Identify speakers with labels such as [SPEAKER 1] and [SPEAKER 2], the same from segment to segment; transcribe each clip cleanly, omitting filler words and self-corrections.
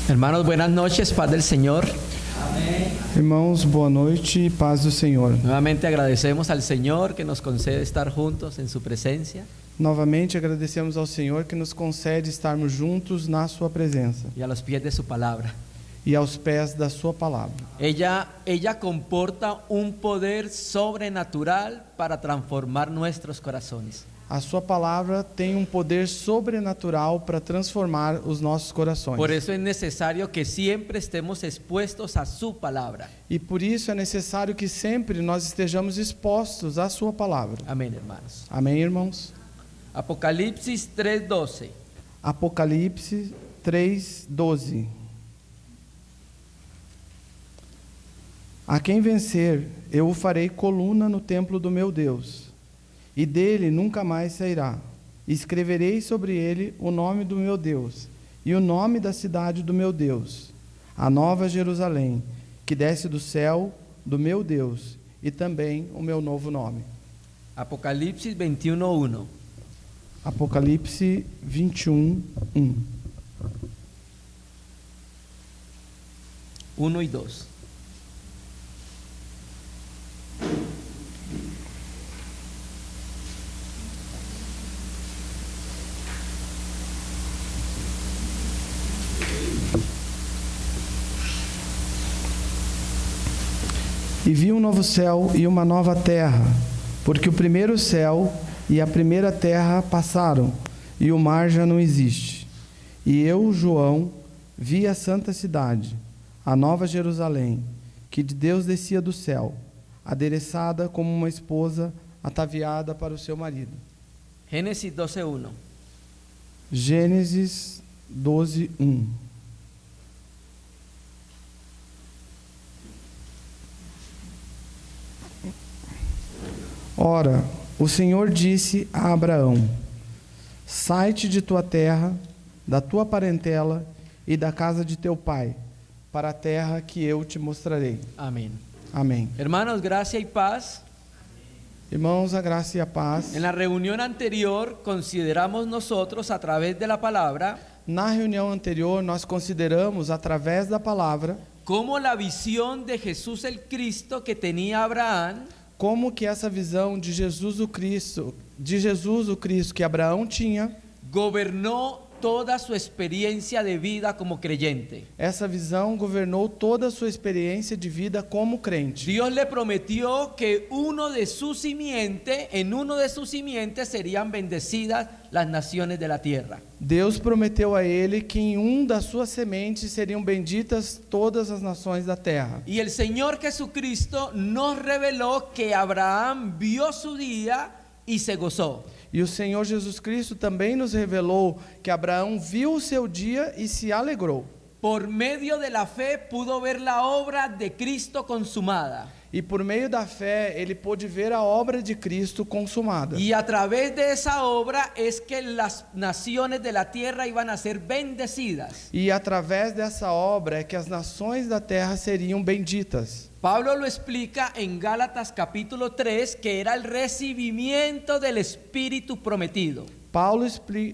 [SPEAKER 1] Hermanos, buenas noches, paz del Señor.
[SPEAKER 2] Irmãos, boa noite e paz do Senhor.
[SPEAKER 1] Nuevamente agradecemos al Señor que nos concede estar juntos en su presencia
[SPEAKER 2] Novamente agradecemos ao Senhor que nos concede estarmos juntos na sua presença
[SPEAKER 1] y a los pies de su palabra.
[SPEAKER 2] e aos pés da sua palavra.
[SPEAKER 1] Ella comporta un poder sobrenatural para transformar nuestros corazones.
[SPEAKER 2] A sua palavra tem poder sobrenatural para transformar os nossos corações.
[SPEAKER 1] Por eso es necesario que siempre estemos expuestos a su palabra.
[SPEAKER 2] E por isso é necessário que sempre nós estejamos expostos à sua palavra.
[SPEAKER 1] Amén, hermanos.
[SPEAKER 2] Amém, irmãos?
[SPEAKER 1] Apocalipsis 3:12.
[SPEAKER 2] Apocalipse 3:12. A quem vencer, eu o farei coluna no templo do meu Deus, e dele nunca mais sairá. Escreverei sobre ele o nome do meu Deus e o nome da cidade do meu Deus, a nova Jerusalém, que desce do céu do meu Deus, e também o meu novo nome.
[SPEAKER 1] Apocalipsis 21:1.
[SPEAKER 2] Apocalipse 21:1.
[SPEAKER 1] 1 y 2.
[SPEAKER 2] E vi um novo céu e uma nova terra, porque o primeiro céu e a primeira terra passaram, e o mar já não existe. E eu, João, vi a santa cidade, a nova Jerusalém, que de Deus descia do céu, adereçada como uma esposa ataviada para o seu marido.
[SPEAKER 1] Génesis 12:1.
[SPEAKER 2] Gênesis 12:1. Ora, o Senhor disse a Abraão: sai-te de tua terra, da tua parentela e da casa de teu pai, para a terra que eu te mostrarei.
[SPEAKER 1] Amén.
[SPEAKER 2] Amém.
[SPEAKER 1] Hermanos, gracia y paz.
[SPEAKER 2] Irmãos, a graça e a paz.
[SPEAKER 1] En la reunión anterior consideramos nosotros a través de la palabra
[SPEAKER 2] Na reunião anterior, nós consideramos, através da palavra,
[SPEAKER 1] cómo la visión de Jesús el Cristo que tenía Abraham
[SPEAKER 2] como que essa visão de Jesus o Cristo que Abraão tinha,
[SPEAKER 1] gobernó toda su experiencia de vida como creyente.
[SPEAKER 2] essa visão governou toda a sua experiência de vida como crente.
[SPEAKER 1] Dios le prometió que en uno de sus simientes serían bendecidas las naciones de la tierra.
[SPEAKER 2] Deus prometeu a ele que em das suas sementes seriam benditas todas as nações da terra.
[SPEAKER 1] Y el Señor Jesucristo nos reveló que Abraham vio su día y se gozó.
[SPEAKER 2] E o Senhor Jesus Cristo também nos revelou que Abraão viu o seu dia e se alegrou.
[SPEAKER 1] Por medio de la fe pudo ver la obra de Cristo consumada.
[SPEAKER 2] E por meio da fé, ele pôde ver a obra de Cristo consumada.
[SPEAKER 1] Y a través de esa obra es que las naciones de la tierra iban a ser bendecidas.
[SPEAKER 2] E através dessa obra é que as nações da terra seriam benditas.
[SPEAKER 1] Pablo lo explica en Gálatas capítulo 3, que era el recibimiento del Espíritu prometido.
[SPEAKER 2] Paulo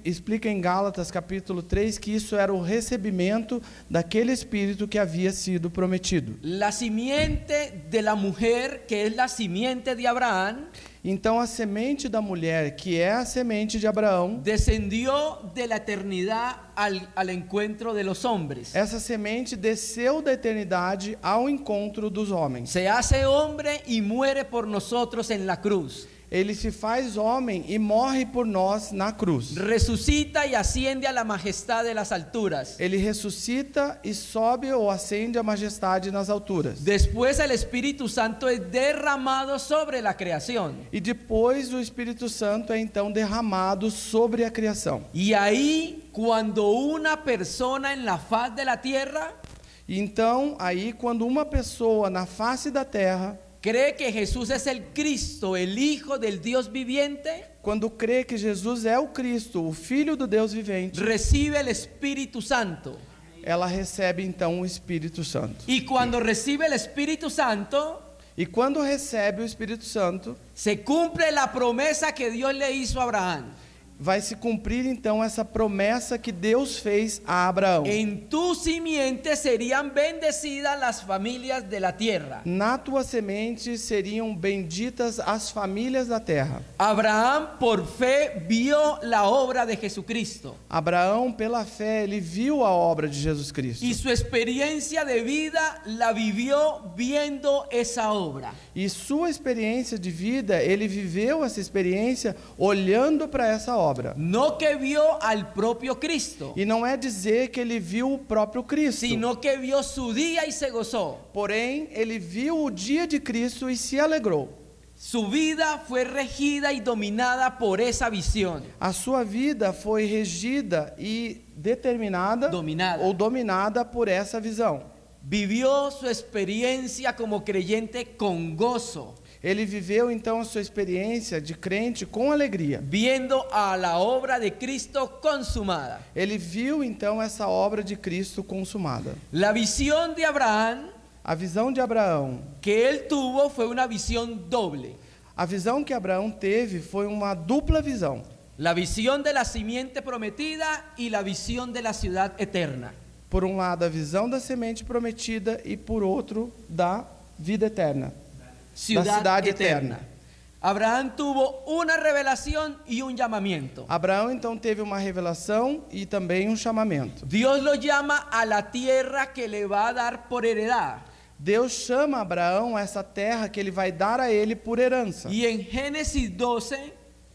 [SPEAKER 2] explica em Gálatas capítulo 3 que isso era o recebimento daquele Espírito que havia sido prometido.
[SPEAKER 1] La simiente de la mujer, que es la simiente de Abraham,
[SPEAKER 2] Então a semente da mulher, que é a semente de Abraão,
[SPEAKER 1] descendió de la eternidad al encuentro de los hombres.
[SPEAKER 2] essa semente desceu da eternidade ao encontro dos homens.
[SPEAKER 1] Se hace hombre y muere por nosotros en la cruz.
[SPEAKER 2] Ele se faz homem e morre por nós na cruz.
[SPEAKER 1] Resucita y asciende a la majestad de las alturas.
[SPEAKER 2] Ele ressuscita e sobe ou ascende à majestade nas alturas.
[SPEAKER 1] Después el Espíritu Santo es derramado sobre la creación.
[SPEAKER 2] E depois o Espírito Santo é então derramado sobre a criação.
[SPEAKER 1] Y ahí, cuando una persona en la faz de la tierra
[SPEAKER 2] Então, aí quando uma pessoa na face da terra
[SPEAKER 1] cree que Jesús es el Cristo, el Hijo del Dios viviente,
[SPEAKER 2] quando crê que Jesus é o Cristo, o Filho do Deus vivente,
[SPEAKER 1] recibe el Espíritu Santo.
[SPEAKER 2] ela recebe então o Espírito Santo.
[SPEAKER 1] Y cuando recibe el Espíritu Santo,
[SPEAKER 2] E quando recebe o Espírito Santo,
[SPEAKER 1] se cumple la promesa que Dios le hizo a Abraham.
[SPEAKER 2] vai se cumprir então essa promessa que Deus fez a Abraão.
[SPEAKER 1] En tu simiente serían bendecidas las familias de la tierra.
[SPEAKER 2] Na tua semente seriam benditas as famílias da terra.
[SPEAKER 1] Abraham por fe vio la obra de Jesucristo
[SPEAKER 2] Abraão, pela fé, ele viu a obra de Jesus Cristo.
[SPEAKER 1] y su experiencia de vida la vivió viendo esa obra.
[SPEAKER 2] E sua experiência de vida, ele viveu essa experiência olhando para essa obra.
[SPEAKER 1] No que vio al propio Cristo,
[SPEAKER 2] E não é dizer que ele viu o próprio Cristo,
[SPEAKER 1] sino que vio su día y se gozó.
[SPEAKER 2] porém ele viu o dia de Cristo e se alegrou.
[SPEAKER 1] Su vida fue regida y dominada por esa visión.
[SPEAKER 2] A sua vida foi regida e determinada
[SPEAKER 1] Dominada.
[SPEAKER 2] ou dominada por essa visão.
[SPEAKER 1] Vivió su experiencia como creyente con gozo,
[SPEAKER 2] Ele viveu então a sua experiência de crente com alegria.
[SPEAKER 1] viendo a la obra de Cristo consumada.
[SPEAKER 2] Ele viu então essa obra de Cristo consumada.
[SPEAKER 1] La visión de Abraham
[SPEAKER 2] A visão de Abraão,
[SPEAKER 1] que él tuvo fue una visión doble.
[SPEAKER 2] a visão que Abraão teve foi uma dupla visão.
[SPEAKER 1] La visión de la simiente prometida y la visión de la ciudad eterna.
[SPEAKER 2] Por um lado, a visão da semente prometida e por outro, da vida eterna.
[SPEAKER 1] Ciudad
[SPEAKER 2] ciudad
[SPEAKER 1] eterna.
[SPEAKER 2] eterna.
[SPEAKER 1] Abraham tuvo una revelación y un llamamiento.
[SPEAKER 2] Abraão então teve uma revelação e também um chamamento.
[SPEAKER 1] Dios lo llama a la tierra que le va a dar por heredad.
[SPEAKER 2] Deus chama Abraão a essa terra que ele vai dar a ele por herança.
[SPEAKER 1] Y en Génesis 12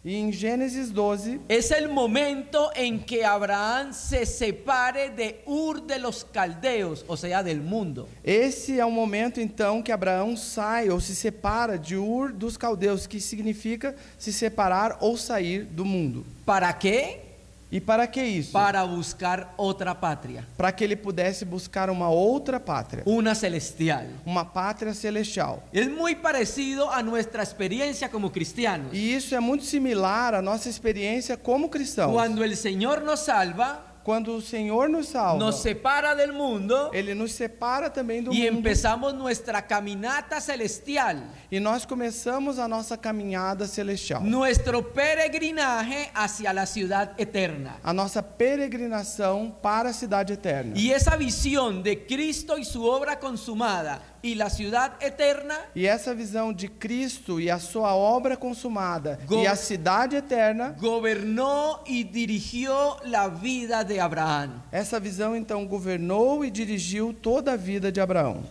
[SPEAKER 2] E em Gênesis 12,
[SPEAKER 1] es el momento en que Abraham se separe de Ur de los Caldeos, o sea, del mundo.
[SPEAKER 2] esse é o momento então que Abraão sai ou se separa de Ur dos Caldeus, que significa se separar ou sair do mundo.
[SPEAKER 1] ¿Para qué?
[SPEAKER 2] E para que isso?
[SPEAKER 1] Para buscar otra patria,
[SPEAKER 2] Para que ele pudesse buscar uma outra pátria,
[SPEAKER 1] una celestial.
[SPEAKER 2] uma pátria celestial.
[SPEAKER 1] Es muy parecido a nuestra experiencia como cristianos.
[SPEAKER 2] E isso é muito similar à nossa experiência como cristãos.
[SPEAKER 1] Cuando el Señor nos salva,
[SPEAKER 2] Quando o Senhor nos salva,
[SPEAKER 1] nos separa del mundo
[SPEAKER 2] Ele nos separa também do
[SPEAKER 1] y
[SPEAKER 2] mundo.
[SPEAKER 1] empezamos nuestra caminata celestial,
[SPEAKER 2] E nós começamos a nossa caminhada celestial.
[SPEAKER 1] nuestro peregrinaje hacia la ciudad eterna.
[SPEAKER 2] A nossa peregrinação para a cidade eterna.
[SPEAKER 1] Y esa visión de Cristo y su obra consumada y la ciudad eterna
[SPEAKER 2] E essa visão de Cristo e a sua obra consumada
[SPEAKER 1] Go-
[SPEAKER 2] e a cidade eterna,
[SPEAKER 1] gobernó y dirigió la vida de Abraham.
[SPEAKER 2] essa visão então governou e dirigiu toda a vida de Abraão.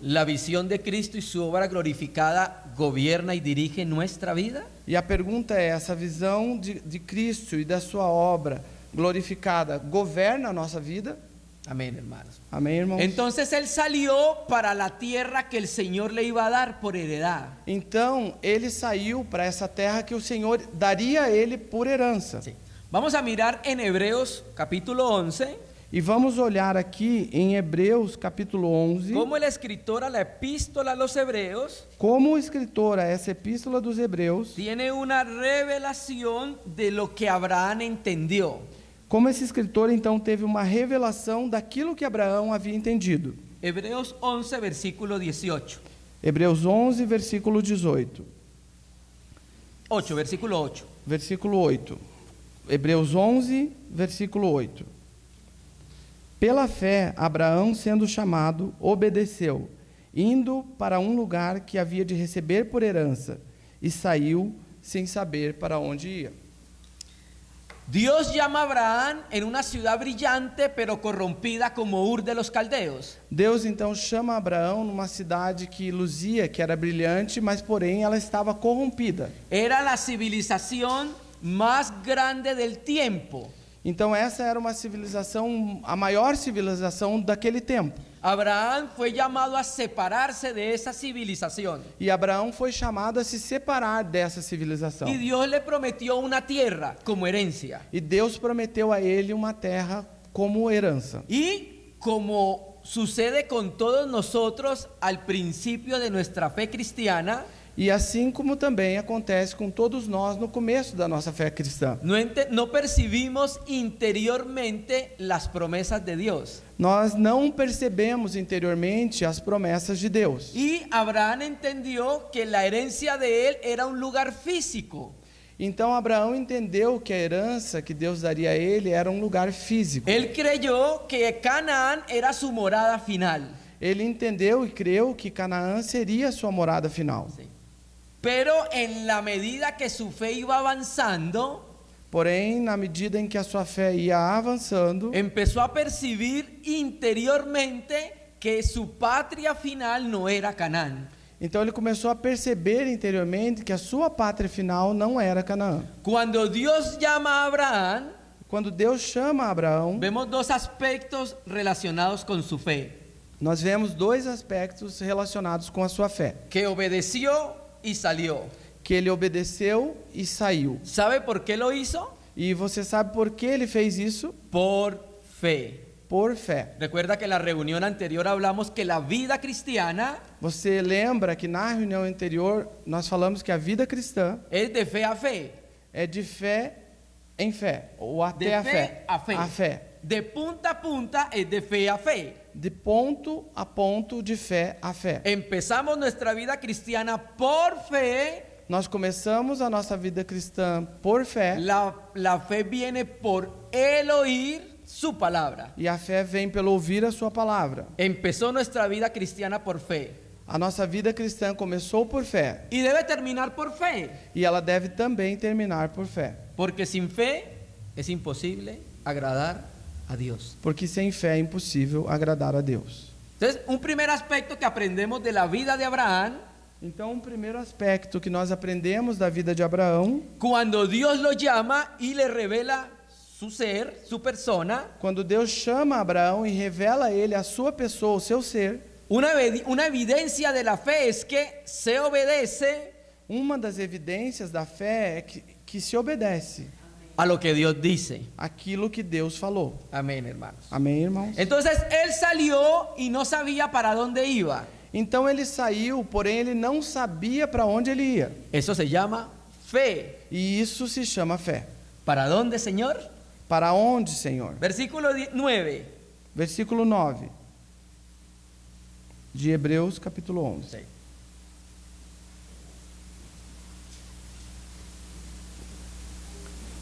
[SPEAKER 1] ¿La visión de Cristo y su obra glorificada gobierna y dirige nuestra vida?
[SPEAKER 2] E a pergunta é, essa visão de Cristo e da sua obra glorificada governa a nossa vida?
[SPEAKER 1] Amén, hermanos.
[SPEAKER 2] Amém, irmãos?
[SPEAKER 1] Entonces él salió para la tierra que el Señor le iba a dar por heredad.
[SPEAKER 2] Então, ele saiu para essa terra que o Senhor daria a ele por herança.
[SPEAKER 1] Sí. Vamos a mirar en Hebreos capítulo 11
[SPEAKER 2] E vamos olhar aqui em Hebreus capítulo 11,
[SPEAKER 1] cómo el escritor a la epístola a los Hebreos
[SPEAKER 2] como o escritor a essa epístola dos Hebreus,
[SPEAKER 1] tiene una revelación de lo que Abraham entendió.
[SPEAKER 2] como esse escritor então teve uma revelação daquilo que Abraão havia entendido.
[SPEAKER 1] Hebreos 11, versículo 18.
[SPEAKER 2] Hebreus 11, versículo 18.
[SPEAKER 1] 8, versículo 8.
[SPEAKER 2] Versículo 8. Hebreus 11, versículo 8. Pela fé, Abraão, sendo chamado, obedeceu, indo para um lugar que havia de receber por herança, e saiu sem saber para onde ia.
[SPEAKER 1] Dios llama a Abraham en una ciudad brillante pero corrompida como Ur de los Caldeos.
[SPEAKER 2] Deus então chama Abraão numa cidade que luzia, que era brilhante, mas porém ela estava corrompida.
[SPEAKER 1] Era la civilización más grande del tiempo.
[SPEAKER 2] Então essa era uma civilização, a maior civilização daquele tempo.
[SPEAKER 1] Abraham fue llamado a separarse de esa civilización.
[SPEAKER 2] E Abraão foi chamado a se separar dessa civilização.
[SPEAKER 1] Y Dios le prometió una tierra como herencia.
[SPEAKER 2] E Deus prometeu a ele uma terra como herança.
[SPEAKER 1] Y como sucede con todos nosotros al principio de nuestra fe cristiana,
[SPEAKER 2] E assim como também acontece com todos nós no começo da nossa fé cristã.
[SPEAKER 1] no percibimos interiormente las promesas de Dios.
[SPEAKER 2] Nós não percebemos interiormente as promessas de Deus.
[SPEAKER 1] Y Abraham entendió que la herencia de él era un lugar físico.
[SPEAKER 2] Então Abraão entendeu que a herança que Deus daria a ele era um lugar físico.
[SPEAKER 1] Él creyó que Canaán era su morada final.
[SPEAKER 2] Ele entendeu e creu que Canaã seria a sua morada final.
[SPEAKER 1] Sí. Pero en la medida que su fe iba avanzando,
[SPEAKER 2] Porém, na medida em que a sua fé ia avançando,
[SPEAKER 1] empezó a percibir interiormente que su patria final no era Canaán.
[SPEAKER 2] então ele começou a perceber interiormente que a sua pátria final não era Canaã.
[SPEAKER 1] Cuando Dios llama a Abraham,
[SPEAKER 2] Quando Deus chama Abraão,
[SPEAKER 1] vemos dos aspectos relacionados con su fe:
[SPEAKER 2] nós vemos dois aspectos relacionados com a sua fé.
[SPEAKER 1] que obedeció y salió.
[SPEAKER 2] Que ele obedeceu e saiu.
[SPEAKER 1] ¿Sabe por qué lo hizo?
[SPEAKER 2] E você sabe por que ele fez isso?
[SPEAKER 1] Por fe.
[SPEAKER 2] Por fé.
[SPEAKER 1] Recuerda que en la reunión anterior hablamos que la vida cristiana
[SPEAKER 2] Você lembra que na reunião anterior nós falamos que a vida cristã
[SPEAKER 1] es de fe a fe,
[SPEAKER 2] é de fé em fé, ou até
[SPEAKER 1] de
[SPEAKER 2] a
[SPEAKER 1] fe
[SPEAKER 2] fé.
[SPEAKER 1] a fe.
[SPEAKER 2] A fé.
[SPEAKER 1] De punta a punta es de fe a fe.
[SPEAKER 2] De ponto a ponto, de fé a fé.
[SPEAKER 1] Empezamos nuestra vida cristiana por fe.
[SPEAKER 2] Nós começamos a nossa vida cristã por fé,
[SPEAKER 1] La fe viene por el oír su palabra.
[SPEAKER 2] e a fé vem pelo ouvir a sua palavra.
[SPEAKER 1] Empezó nuestra vida cristiana por fe
[SPEAKER 2] A nossa vida cristã começou por fé,
[SPEAKER 1] y debe terminar por fe,
[SPEAKER 2] e ela deve também terminar por fé.
[SPEAKER 1] porque sin fe es imposible agradar a Dios.
[SPEAKER 2] Porque sem fé é impossível agradar a Deus.
[SPEAKER 1] Entonces, un primer aspecto que aprendemos de la vida de Abraham:
[SPEAKER 2] Então, o primeiro aspecto que nós aprendemos da vida de Abraão,
[SPEAKER 1] cuando Dios lo llama y le revela su ser, su persona,
[SPEAKER 2] quando Deus chama Abraão e revela a ele a sua pessoa, o seu ser,
[SPEAKER 1] una evidencia de la fe es que se obedece
[SPEAKER 2] uma das evidências da fé é que se obedece
[SPEAKER 1] a lo que Dios dice.
[SPEAKER 2] aquilo que Deus falou.
[SPEAKER 1] Amén, hermanos.
[SPEAKER 2] Amém, irmãos?
[SPEAKER 1] Entonces él salió y no sabía para dónde iba.
[SPEAKER 2] Então ele saiu, porém ele não sabia para onde ele ia.
[SPEAKER 1] Eso se llama fe.
[SPEAKER 2] E isso se chama fé.
[SPEAKER 1] ¿Para dónde, Señor?
[SPEAKER 2] Para onde, Senhor?
[SPEAKER 1] Versículo 9.
[SPEAKER 2] Versículo 9 de Hebreus, capítulo 11.
[SPEAKER 1] Sí.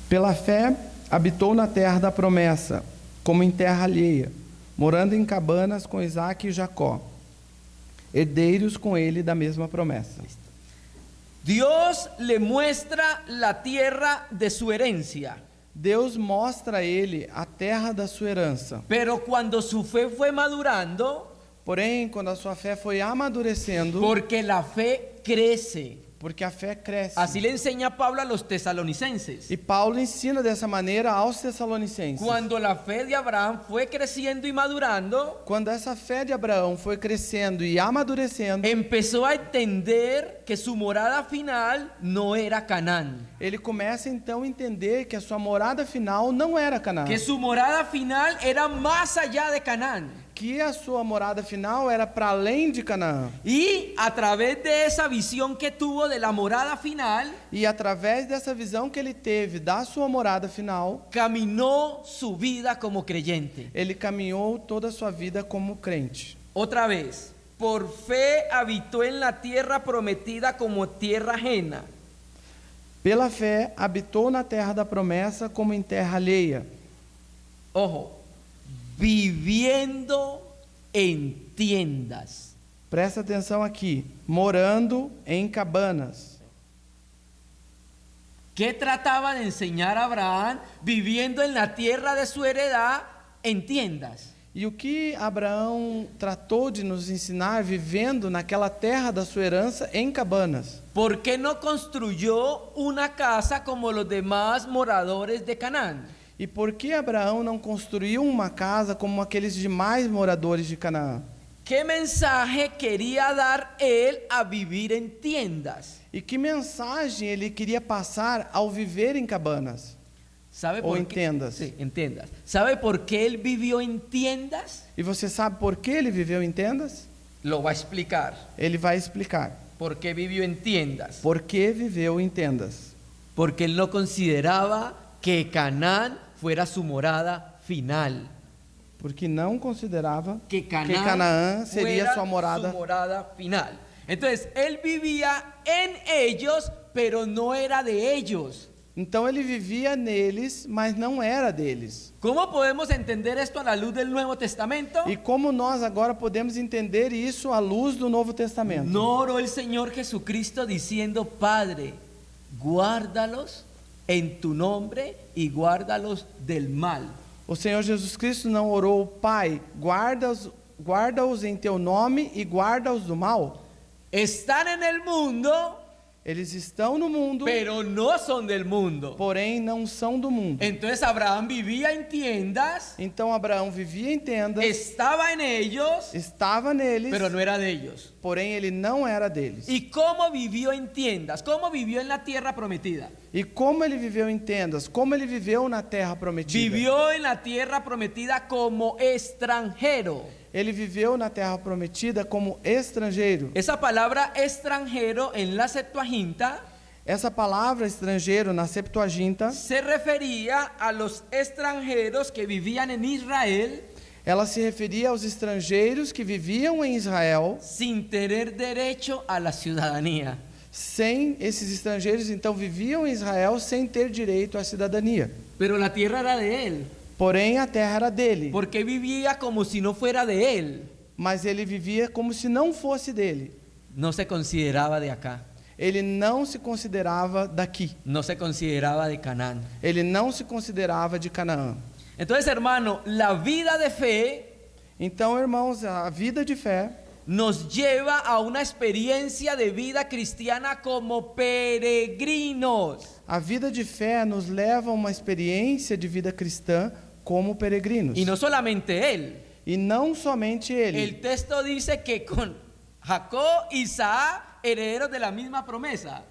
[SPEAKER 2] Pela fé, habitou na terra da promessa, como em terra alheia, morando em cabanas com Isaque e Jacó, herdeiros com ele da mesma promessa.
[SPEAKER 1] Dios le muestra la tierra de su herencia.
[SPEAKER 2] Deus mostra a ele a terra da sua herança.
[SPEAKER 1] Pero cuando su fe fue madurando,
[SPEAKER 2] Porém, quando a sua fé foi amadurecendo,
[SPEAKER 1] porque la fe crece.
[SPEAKER 2] porque a fé cresce.
[SPEAKER 1] Así le enseña Pablo a los tesalonicenses.
[SPEAKER 2] E Paulo ensina dessa maneira aos Tessalonicenses.
[SPEAKER 1] Cuando la fe de Abraham fue creciendo y madurando,
[SPEAKER 2] Quando essa fé de Abraão foi crescendo e amadurecendo,
[SPEAKER 1] empezó a entender que su morada final no era Canaán,
[SPEAKER 2] ele começa então a entender que a sua morada final não era Canaã.
[SPEAKER 1] que su morada final era más allá de Canaán.
[SPEAKER 2] Que a sua morada final era para além de Canaã.
[SPEAKER 1] Y a través de esa visión que tuvo de la morada final,
[SPEAKER 2] E através dessa visão que ele teve da sua morada final,
[SPEAKER 1] caminó su vida como creyente.
[SPEAKER 2] ele caminhou toda a sua vida como crente.
[SPEAKER 1] Otra vez, por fe habitó en la tierra prometida como tierra ajena.
[SPEAKER 2] Pela fé, habitou na terra da promessa como em terra alheia,
[SPEAKER 1] Ojo, viviendo en tiendas.
[SPEAKER 2] presta atenção aqui, morando em cabanas.
[SPEAKER 1] ¿Qué trataba de enseñar Abraham viviendo en la tierra de su heredad en tiendas?
[SPEAKER 2] E o que Abraão tratou de nos ensinar vivendo naquela terra da sua herança em cabanas?
[SPEAKER 1] ¿Por qué no construyó una casa como los demás moradores de Canaán?
[SPEAKER 2] E por que Abraão não construiu uma casa como aqueles demais moradores de Canaã?
[SPEAKER 1] ¿Qué mensaje quería dar él a vivir en tiendas?
[SPEAKER 2] E que mensagem ele queria passar ao viver em cabanas?
[SPEAKER 1] ¿Sabe
[SPEAKER 2] O
[SPEAKER 1] por
[SPEAKER 2] en
[SPEAKER 1] qué?
[SPEAKER 2] tiendas.
[SPEAKER 1] Sí, en tiendas. ¿Sabe por qué él vivió en tiendas?
[SPEAKER 2] E você sabe por que ele viveu em tendas?
[SPEAKER 1] Lo va a explicar.
[SPEAKER 2] Ele vai explicar.
[SPEAKER 1] ¿Por qué vivió en tiendas?
[SPEAKER 2] Por que viveu em tendas?
[SPEAKER 1] Porque él no consideraba que Canaán fuera su morada final.
[SPEAKER 2] Porque não considerava
[SPEAKER 1] Que
[SPEAKER 2] Canaã seria
[SPEAKER 1] fuera
[SPEAKER 2] sua morada.
[SPEAKER 1] su morada final. Entonces, él vivía en ellos, pero no era de ellos.
[SPEAKER 2] Então ele vivia neles, mas não era deles.
[SPEAKER 1] ¿Cómo podemos entender esto a la luz del Nuevo Testamento?
[SPEAKER 2] E como nós agora podemos entender isso à luz do Novo Testamento?
[SPEAKER 1] No oró el Señor Jesucristo diciendo: Padre, guárdalos en tu nombre y guárdalos del mal.
[SPEAKER 2] O Senhor Jesus Cristo não orou: Pai, guarda-os em teu nome e guarda-os do mal?
[SPEAKER 1] Están en el mundo,
[SPEAKER 2] Eles estão no mundo,
[SPEAKER 1] pero no son del mundo.
[SPEAKER 2] porém não são do mundo.
[SPEAKER 1] Entonces Abraham vivía en tiendas,
[SPEAKER 2] Então Abraão vivia em tendas,
[SPEAKER 1] estaba en ellos,
[SPEAKER 2] estava neles,
[SPEAKER 1] pero no era de ellos.
[SPEAKER 2] porém ele não era deles.
[SPEAKER 1] ¿Y cómo vivió en tiendas? ¿Cómo vivió en la tierra prometida?
[SPEAKER 2] E como ele viveu em tendas, como ele viveu na terra prometida?
[SPEAKER 1] Vivió en la tierra prometida como extranjero.
[SPEAKER 2] Ele viveu na terra prometida como estrangeiro.
[SPEAKER 1] Esa palabra extranjero en la Septuaginta
[SPEAKER 2] Essa palavra estrangeiro na Septuaginta,
[SPEAKER 1] se refería a los extranjeros que vivían en Israel
[SPEAKER 2] ela se referia aos estrangeiros que viviam em Israel,
[SPEAKER 1] sin tener derecho a la ciudadanía.
[SPEAKER 2] esses estrangeiros então viviam em Israel sem ter direito à cidadania.
[SPEAKER 1] Pero la tierra era de él,
[SPEAKER 2] Porém a terra era dele,
[SPEAKER 1] porque vivía como si no fuera de él.
[SPEAKER 2] mas ele vivia como se não fosse dele.
[SPEAKER 1] No se consideraba de acá,
[SPEAKER 2] Ele não se considerava daqui.
[SPEAKER 1] no se consideraba de Canaán.
[SPEAKER 2] Ele não se considerava de Canaã.
[SPEAKER 1] Entonces, hermano, la vida de fe
[SPEAKER 2] Então, irmãos, a vida de fé
[SPEAKER 1] nos lleva a una experiencia de vida cristiana como peregrinos.
[SPEAKER 2] A vida de fé nos leva a uma experiência de vida cristã como peregrinos.
[SPEAKER 1] Y no solamente él.
[SPEAKER 2] E não somente ele.
[SPEAKER 1] El texto dice que con Jacob y Isaac, herederos de la misma promesa.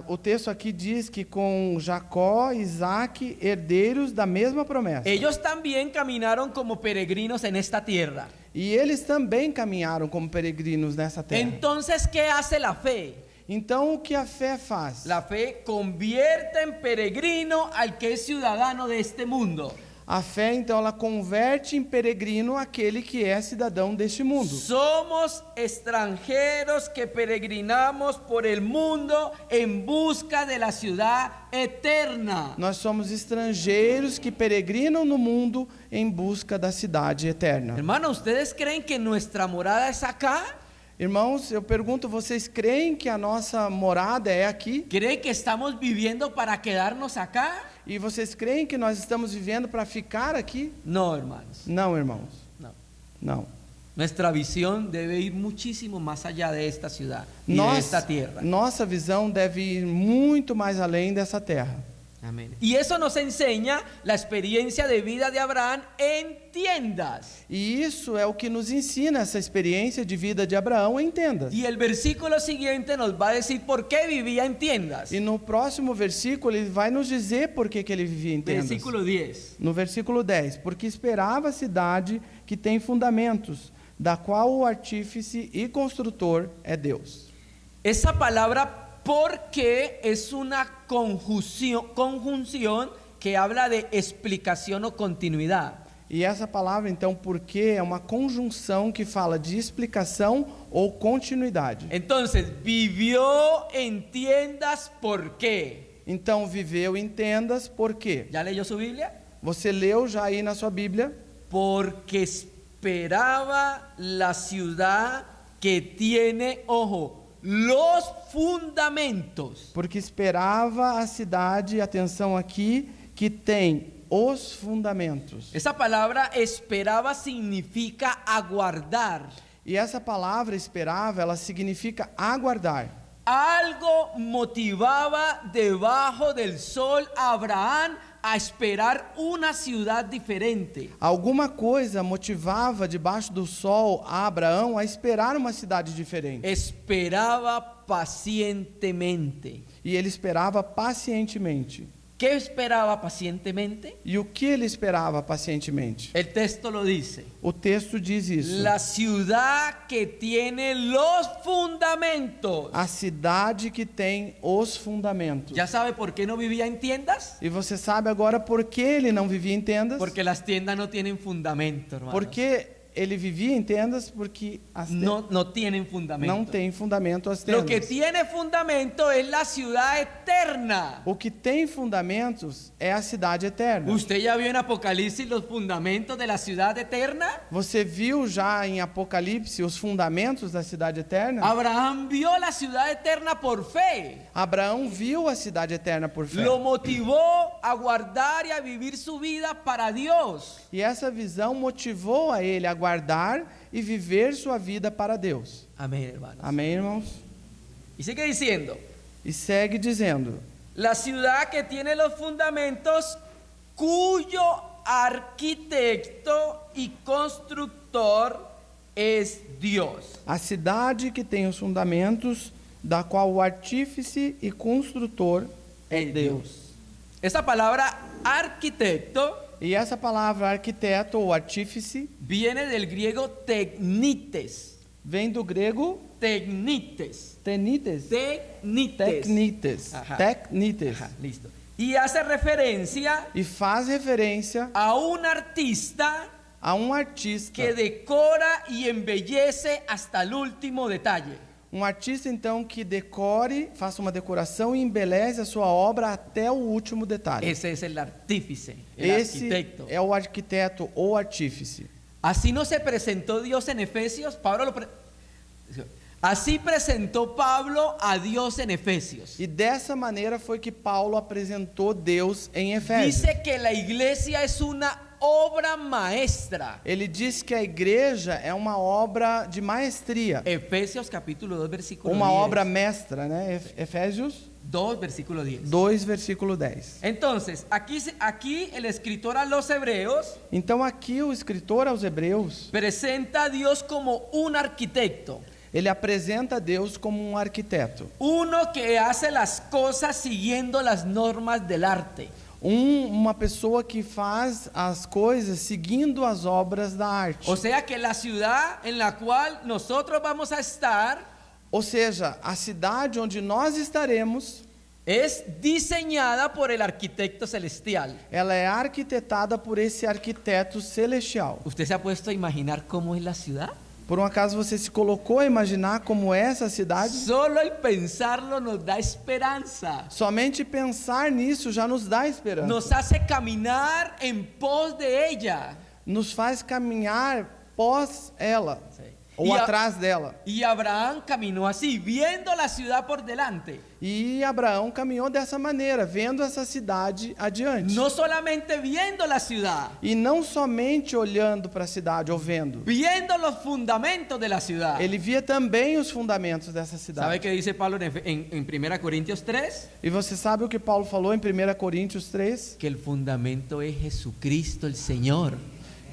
[SPEAKER 2] O texto aqui diz que com Jacó e Isaac, herdeiros da mesma promessa.
[SPEAKER 1] Ellos también caminaron como peregrinos en esta tierra.
[SPEAKER 2] E eles também caminharam como peregrinos nessa terra.
[SPEAKER 1] Entonces, ¿qué hace la fe?
[SPEAKER 2] Então, o que a fé faz?
[SPEAKER 1] La fe convierte en peregrino al que es ciudadano de este mundo.
[SPEAKER 2] A fé, então, ela converte em peregrino aquele que é cidadão deste mundo.
[SPEAKER 1] Somos extranjeros que peregrinamos por el mundo en busca de la ciudad eterna.
[SPEAKER 2] Nós somos estrangeiros que peregrinam no mundo em busca da cidade eterna.
[SPEAKER 1] Hermano, ¿ustedes creen que nuestra morada es acá?
[SPEAKER 2] Irmãos, eu pergunto, vocês creem que a nossa morada é aqui?
[SPEAKER 1] ¿Creen que estamos viviendo para quedarnos acá?
[SPEAKER 2] E vocês creem que nós estamos vivendo para ficar aqui?
[SPEAKER 1] No, hermanos.
[SPEAKER 2] Não, irmãos.
[SPEAKER 1] No.
[SPEAKER 2] Não.
[SPEAKER 1] Nuestra visión debe ir muchísimo más allá de esta ciudad y de esta tierra.
[SPEAKER 2] Nossa visão deve ir muito mais além dessa terra.
[SPEAKER 1] Amén. Y eso nos enseña la experiencia de vida de Abraham en tiendas.
[SPEAKER 2] E isso é o que nos ensina essa experiência de vida de Abraão em tendas.
[SPEAKER 1] Y el versículo siguiente nos va a decir por qué vivía en tiendas.
[SPEAKER 2] E no próximo versículo ele vai nos dizer por que ele vivia em tendas.
[SPEAKER 1] Versículo 10.
[SPEAKER 2] No versículo 10, porque esperava a cidade que tem fundamentos, da qual o artífice e construtor é Deus.
[SPEAKER 1] Esa palabra porque es una conjunción que habla de explicación o continuidad.
[SPEAKER 2] E essa palavra, então, porque é uma conjunção que fala de explicação ou continuidade.
[SPEAKER 1] Entonces, vivió en tiendas ¿por qué?
[SPEAKER 2] Então, viveu em tendas, por quê?
[SPEAKER 1] ¿Ya leyó su Biblia?
[SPEAKER 2] Você leu já aí na sua Bíblia?
[SPEAKER 1] Porque esperaba la ciudad que tiene, ojo, los fundamentos.
[SPEAKER 2] Porque esperava a cidade, atenção aqui, que tem os fundamentos.
[SPEAKER 1] Esa palabra esperaba significa aguardar.
[SPEAKER 2] E essa palavra esperava, ela significa aguardar.
[SPEAKER 1] Algo motivaba debajo del sol a Abraham a esperar una ciudad diferente.
[SPEAKER 2] Alguma coisa motivava debaixo do sol a Abraão a esperar uma cidade diferente.
[SPEAKER 1] Esperaba pacientemente.
[SPEAKER 2] E ele esperava pacientemente.
[SPEAKER 1] ¿Qué esperaba pacientemente?
[SPEAKER 2] E o que ele esperava pacientemente?
[SPEAKER 1] El texto lo dice.
[SPEAKER 2] O texto diz isso.
[SPEAKER 1] La ciudad que tiene los fundamentos.
[SPEAKER 2] A cidade que tem os fundamentos.
[SPEAKER 1] ¿Ya sabe por qué no vivía en tiendas?
[SPEAKER 2] E você sabe agora por que ele não vivia em tendas?
[SPEAKER 1] Porque las tiendas no tienen fundamento, hermanos.
[SPEAKER 2] Porque ele vivia em tendas porque as
[SPEAKER 1] no tienen fundamento.
[SPEAKER 2] não tem fundamento as
[SPEAKER 1] Lo que
[SPEAKER 2] tendas.
[SPEAKER 1] tiene fundamento es la ciudad eterna.
[SPEAKER 2] O que tem fundamentos é a cidade eterna.
[SPEAKER 1] ¿Usted ya vio en Apocalipsis los fundamentos de la ciudad eterna?
[SPEAKER 2] Você viu já em Apocalipse os fundamentos da cidade eterna?
[SPEAKER 1] Abraham vio la ciudad eterna por fe.
[SPEAKER 2] Abraão viu a cidade eterna por fé.
[SPEAKER 1] Lo motivó a guardar y a vivir su vida para Dios.
[SPEAKER 2] E essa visão motivou a ele a guardar e viver sua vida para Deus.
[SPEAKER 1] Amén, hermanos.
[SPEAKER 2] Amém, irmãos?
[SPEAKER 1] Y sigue diciendo,
[SPEAKER 2] E segue dizendo:
[SPEAKER 1] la ciudad que tiene los fundamentos, cuyo arquitecto y constructor es Dios.
[SPEAKER 2] a cidade que tem os fundamentos, da qual o artífice e construtor é Deus.
[SPEAKER 1] Esa palabra arquitecto
[SPEAKER 2] E essa palavra arquiteto ou artífice
[SPEAKER 1] viene del griego teknites.
[SPEAKER 2] vem do grego
[SPEAKER 1] Teknites.
[SPEAKER 2] tenites,
[SPEAKER 1] Teknites.
[SPEAKER 2] tecnites,
[SPEAKER 1] Ajá.
[SPEAKER 2] tecnites.
[SPEAKER 1] Ajá, listo. Y hace referencia
[SPEAKER 2] E faz referência
[SPEAKER 1] a un artista
[SPEAKER 2] a um artista.
[SPEAKER 1] que decora y embellece hasta el último detalle.
[SPEAKER 2] Um artista, então, que decore, faça uma decoração e embeleze a sua obra até o último detalhe.
[SPEAKER 1] Ese es el artífice, el
[SPEAKER 2] Esse
[SPEAKER 1] arquitecto.
[SPEAKER 2] é o arquiteto ou artífice.
[SPEAKER 1] Así no se presentó Dios en Efesios. Así presentó Pablo a Dios en Efesios.
[SPEAKER 2] E dessa maneira foi que Paulo apresentou Deus em Efésios.
[SPEAKER 1] Dice que la iglesia es una obra maestra.
[SPEAKER 2] Ele diz que a igreja é uma obra de maestria,
[SPEAKER 1] Efesios capítulo 2 versículo
[SPEAKER 2] uma
[SPEAKER 1] 10.
[SPEAKER 2] obra mestra, né? Efésios
[SPEAKER 1] 2 versículo 10.
[SPEAKER 2] 2, versículo 10.
[SPEAKER 1] Entonces, aquí el escritor a los hebreos
[SPEAKER 2] Então aqui o escritor aos Hebreus,
[SPEAKER 1] presenta a Dios como un arquitecto.
[SPEAKER 2] ele apresenta Deus como um arquiteto,
[SPEAKER 1] Uno que hace las cosas siguiendo las normas del arte.
[SPEAKER 2] uma pessoa que faz as coisas seguindo as obras da arte.
[SPEAKER 1] O sea que la ciudad en la cual nosotros vamos a estar
[SPEAKER 2] Ou seja, a cidade onde nós estaremos,
[SPEAKER 1] es diseñada por el arquitecto celestial.
[SPEAKER 2] ela é arquitetada por esse arquiteto celestial.
[SPEAKER 1] ¿Usted se ha puesto a imaginar cómo es la ciudad?
[SPEAKER 2] Por um acaso você se colocou a imaginar como é essa cidade?
[SPEAKER 1] Solo el pensarlo nos da esperanza.
[SPEAKER 2] Somente pensar nisso já nos dá esperança.
[SPEAKER 1] Nos hace caminar en pos de ella.
[SPEAKER 2] Nos faz caminhar pós ela, ou
[SPEAKER 1] E a-
[SPEAKER 2] atrás dela.
[SPEAKER 1] Y Abraham caminó así, viendo la ciudad por delante.
[SPEAKER 2] E Abraão caminhou dessa maneira, vendo essa cidade adiante.
[SPEAKER 1] No solamente viendo la ciudad,
[SPEAKER 2] E não somente olhando para a cidade ou vendo.
[SPEAKER 1] viendo los fundamentos de la ciudad.
[SPEAKER 2] Ele via também os fundamentos dessa
[SPEAKER 1] ¿Sabe
[SPEAKER 2] cidade.
[SPEAKER 1] qué dice Pablo en 1 Corintios 3?
[SPEAKER 2] E você sabe o que Paulo falou em 1 Coríntios 3?
[SPEAKER 1] Que el fundamento es Jesucristo el Señor.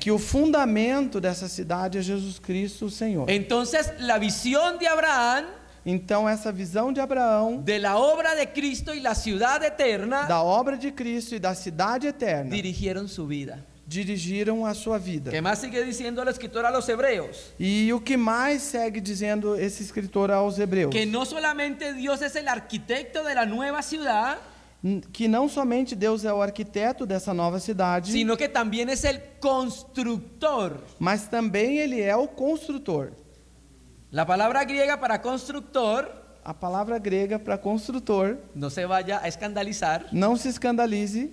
[SPEAKER 2] Que o fundamento dessa cidade é Jesus Cristo, o Senhor.
[SPEAKER 1] Entonces, la visión de Abraham
[SPEAKER 2] Então essa visão de Abraão,
[SPEAKER 1] de la obra de Cristo y la ciudad eterna
[SPEAKER 2] da obra de Cristo e da cidade eterna,
[SPEAKER 1] dirigieron su vida.
[SPEAKER 2] dirigiram a sua vida.
[SPEAKER 1] ¿Qué más sigue diciendo el escritor a los hebreos?
[SPEAKER 2] E o que mais segue dizendo esse escritor aos Hebreus?
[SPEAKER 1] Que no solamente Dios es el arquitecto de la nueva ciudad,
[SPEAKER 2] Que não somente Deus é o arquiteto dessa nova cidade,
[SPEAKER 1] sino que también es el constructor.
[SPEAKER 2] mas também Ele é o construtor.
[SPEAKER 1] La palabra griega para constructor,
[SPEAKER 2] A palavra grega para construtor,
[SPEAKER 1] no se vaya a escandalizar,
[SPEAKER 2] não se escandalize,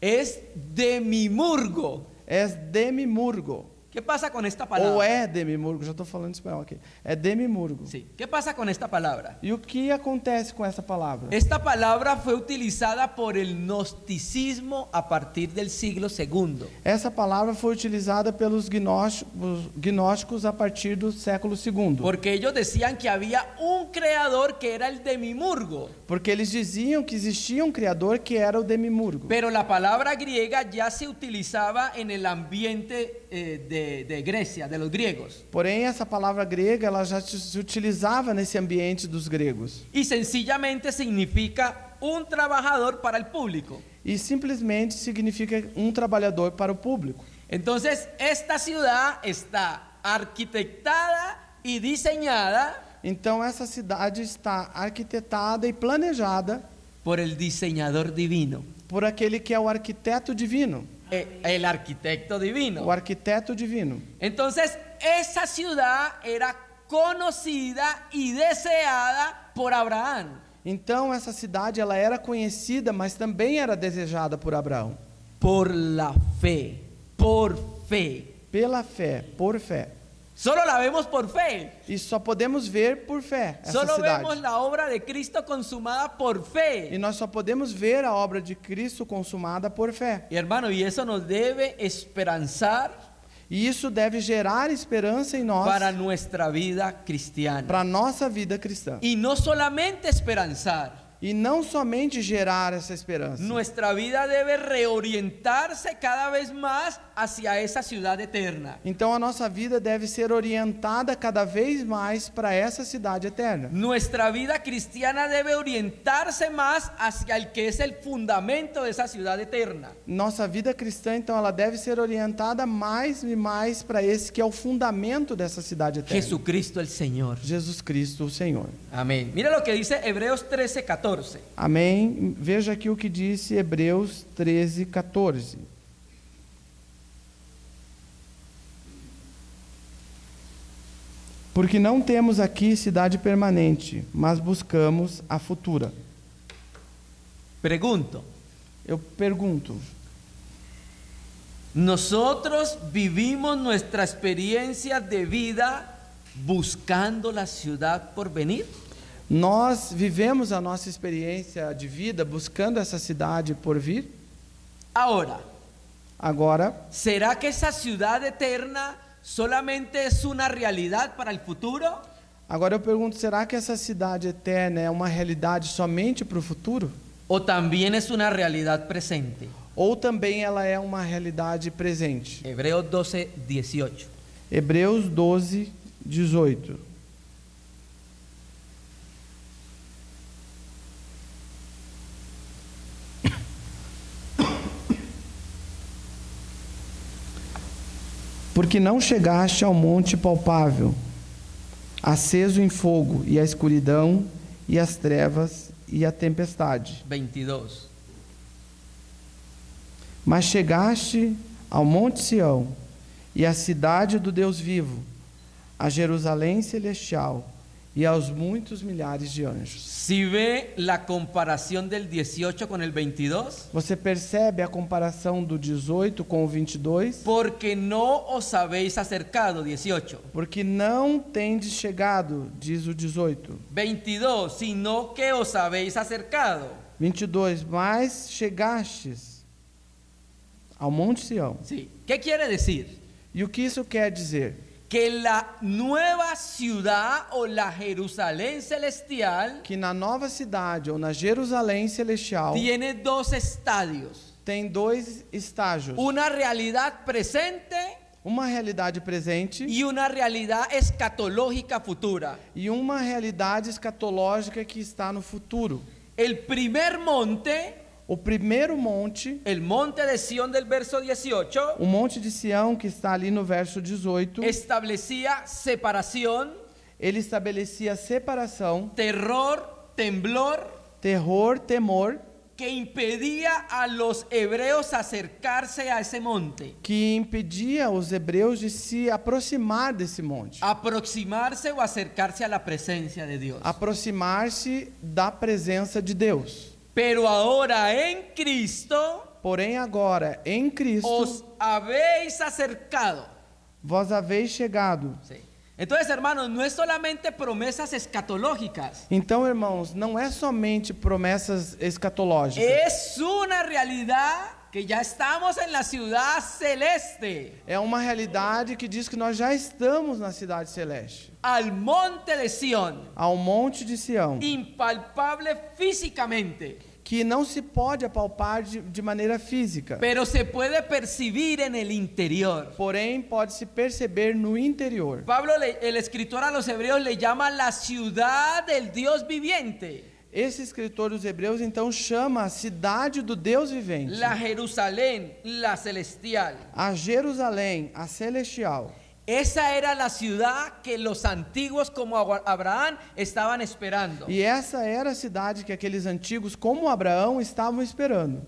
[SPEAKER 1] es demimurgo.
[SPEAKER 2] é demimurgo.
[SPEAKER 1] ¿Qué pasa con esta palabra?
[SPEAKER 2] Ou é demimurgo, já estou falando espanhol aqui. É demimurgo.
[SPEAKER 1] Sí. ¿Qué pasa con esta palabra?
[SPEAKER 2] E o que acontece com essa palavra?
[SPEAKER 1] Esta palabra fue utilizada por el gnosticismo a partir del siglo II.
[SPEAKER 2] Essa palavra foi utilizada pelos gnósticos a partir do século II.
[SPEAKER 1] Porque ellos decían que había un creador que era el demimurgo.
[SPEAKER 2] Porque eles diziam que existia um criador que era o demimurgo.
[SPEAKER 1] Pero la palabra griega ya se utilizaba en el ambiente de Grecia, de los griegos.
[SPEAKER 2] Porém, essa palavra grega ela já se utilizava nesse ambiente dos gregos.
[SPEAKER 1] Y sencillamente significa un trabajador para el público.
[SPEAKER 2] E simplesmente significa um trabalhador para o público.
[SPEAKER 1] Entonces, esta ciudad está arquitectada y diseñada
[SPEAKER 2] Então, essa cidade está arquitetada e planejada
[SPEAKER 1] por el diseñador divino.
[SPEAKER 2] por aquele que é o arquiteto divino.
[SPEAKER 1] el arquitecto divino.
[SPEAKER 2] o arquiteto divino.
[SPEAKER 1] Entonces, esa ciudad era conocida y deseada por Abraham.
[SPEAKER 2] Então essa cidade ela era conhecida, mas também era desejada por Abraão.
[SPEAKER 1] Por la fe, por fe.
[SPEAKER 2] Pela fé, por fé.
[SPEAKER 1] Solo la vemos por fe.
[SPEAKER 2] E só podemos ver por fé essa
[SPEAKER 1] Solo
[SPEAKER 2] cidade.
[SPEAKER 1] vemos la obra de Cristo consumada por fe.
[SPEAKER 2] E nós só podemos ver a obra de Cristo consumada por fé.
[SPEAKER 1] Y hermano, y eso nos debe esperanzar
[SPEAKER 2] E isso deve gerar esperança em nós
[SPEAKER 1] para nuestra vida cristiana.
[SPEAKER 2] para a nossa vida cristã.
[SPEAKER 1] Y no solamente esperanzar,
[SPEAKER 2] E não somente gerar essa esperança.
[SPEAKER 1] nuestra vida debe reorientarse cada vez más hacia esa ciudad eterna.
[SPEAKER 2] Então a nossa vida deve ser orientada cada vez mais para essa cidade eterna.
[SPEAKER 1] Nuestra vida cristiana debe orientarse más hacia el que es el fundamento de esa ciudad eterna.
[SPEAKER 2] Nossa vida cristã, então, ela deve ser orientada mais e mais para esse que é o fundamento dessa cidade eterna.
[SPEAKER 1] Jesucristo el Señor.
[SPEAKER 2] Jesus Cristo, o Senhor.
[SPEAKER 1] Amén. Mira lo que dice Hebreos 13:14.
[SPEAKER 2] Amém. Veja aqui o que disse Hebreus 13:14. Porque não temos aqui cidade permanente, mas buscamos a futura.
[SPEAKER 1] Pregunto,
[SPEAKER 2] Eu pergunto,
[SPEAKER 1] ¿nosotros vivimos nuestra experiencia de vida buscando la ciudad por venir?
[SPEAKER 2] nós vivemos a nossa experiência de vida buscando essa cidade por vir?
[SPEAKER 1] Ahora,
[SPEAKER 2] Agora,
[SPEAKER 1] ¿será que esa ciudad eterna solamente es una realidad para el futuro?
[SPEAKER 2] eu pergunto, será que essa cidade eterna é uma realidade somente para o futuro?
[SPEAKER 1] ¿O también es una realidad presente?
[SPEAKER 2] Ou também ela é uma realidade presente?
[SPEAKER 1] Hebreos 12:18.
[SPEAKER 2] Hebreus 12:18. Porque não chegaste ao monte palpável, aceso em fogo, e a escuridão, e as trevas, e a tempestade.
[SPEAKER 1] 22.
[SPEAKER 2] Mas chegaste ao monte Sião, e à cidade do Deus vivo, a Jerusalém celestial, e aos muitos milhares de anjos.
[SPEAKER 1] Si ve la comparación del 18 con el 22,
[SPEAKER 2] Você percebe a comparação do 18 com o 22?
[SPEAKER 1] porque no os habéis acercado, 18.
[SPEAKER 2] Porque não tendes chegado, diz o 18.
[SPEAKER 1] 22, sino que os habéis acercado.
[SPEAKER 2] 22, mas chegastes ao monte Sião.
[SPEAKER 1] Sí. ¿Qué quiere decir?
[SPEAKER 2] E o que isso quer dizer?
[SPEAKER 1] Que la nueva ciudad o la Jerusalén celestial
[SPEAKER 2] Que na nova cidade ou na Jerusalém celestial
[SPEAKER 1] tiene dos estadios.
[SPEAKER 2] tem dois estágios.
[SPEAKER 1] Una realidad presente
[SPEAKER 2] Uma realidade presente
[SPEAKER 1] y una realidad escatológica futura.
[SPEAKER 2] e uma realidade escatológica que está no futuro.
[SPEAKER 1] El primer monte,
[SPEAKER 2] O primeiro monte,
[SPEAKER 1] el monte de Sión del verso 18,
[SPEAKER 2] o monte de Sião, que está ali no verso 18,
[SPEAKER 1] establecía separación,
[SPEAKER 2] ele estabelecia separação,
[SPEAKER 1] terror, temblor,
[SPEAKER 2] terror, temor,
[SPEAKER 1] que impedía a los hebreos acercarse a ese monte,
[SPEAKER 2] que impedia os hebreus de se aproximar desse monte,
[SPEAKER 1] aproximarse o acercarse a la presencia de Dios.
[SPEAKER 2] aproximar-se da presença de Deus.
[SPEAKER 1] Pero ahora en Cristo
[SPEAKER 2] Porém agora, em Cristo,
[SPEAKER 1] os habéis acercado.
[SPEAKER 2] vós haveis chegado.
[SPEAKER 1] Sí. Entonces, hermanos, no es solamente promesas escatológicas,
[SPEAKER 2] Então, irmãos, não é somente promessas escatológicas.
[SPEAKER 1] es una realidad que ya estamos en la ciudad celeste,
[SPEAKER 2] É uma realidade que diz que nós já estamos na cidade celeste,
[SPEAKER 1] al monte de Sión,
[SPEAKER 2] ao monte de Sião,
[SPEAKER 1] impalpable físicamente,
[SPEAKER 2] que não se pode apalpar de maneira física,
[SPEAKER 1] pero se puede percibir en el interior.
[SPEAKER 2] porém pode se perceber no interior.
[SPEAKER 1] Pablo, el escritor a los hebreos, le llama la ciudad del Dios viviente,
[SPEAKER 2] Esse escritor dos Hebreus então chama a cidade do Deus vivente,
[SPEAKER 1] la Jerusalén, la celestial.
[SPEAKER 2] a Jerusalém, a celestial.
[SPEAKER 1] Esa era la ciudad que los antiguos como Abraham estaban esperando.
[SPEAKER 2] E essa era a cidade que aqueles antigos, como Abraão, estavam esperando.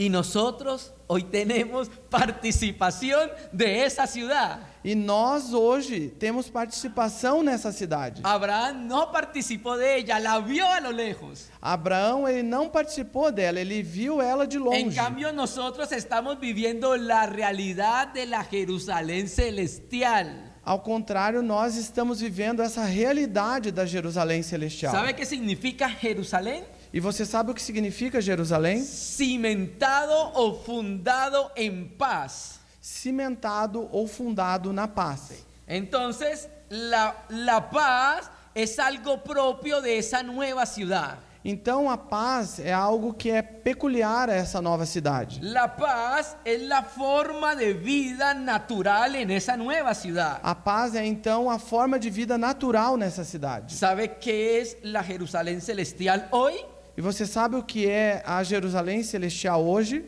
[SPEAKER 1] Y nosotros hoy tenemos participación de esa ciudad.
[SPEAKER 2] E nós hoje temos participação nessa cidade.
[SPEAKER 1] Abraham no participó de ella, la vio a lo lejos.
[SPEAKER 2] Abraão, ele não participou dela, ele viu ela de
[SPEAKER 1] En
[SPEAKER 2] longe.
[SPEAKER 1] cambio, nosotros estamos viviendo la realidad de la Jerusalén celestial.
[SPEAKER 2] Ao contrário, nós estamos vivendo essa realidade da Jerusalém celestial.
[SPEAKER 1] ¿Sabe qué significa Jerusalén?
[SPEAKER 2] E você sabe o que significa Jerusalém?
[SPEAKER 1] Cimentado o fundado en paz.
[SPEAKER 2] Cimentado ou fundado na paz.
[SPEAKER 1] Entonces, la paz es algo propio de esa nueva ciudad.
[SPEAKER 2] Então a paz é algo que é peculiar a essa nova cidade.
[SPEAKER 1] La paz es la forma de vida natural en esa nueva ciudad.
[SPEAKER 2] A paz é então a forma de vida natural nessa cidade.
[SPEAKER 1] ¿Sabe qué es la Jerusalén celestial hoy?
[SPEAKER 2] E você sabe o que é a Jerusalém celestial hoje?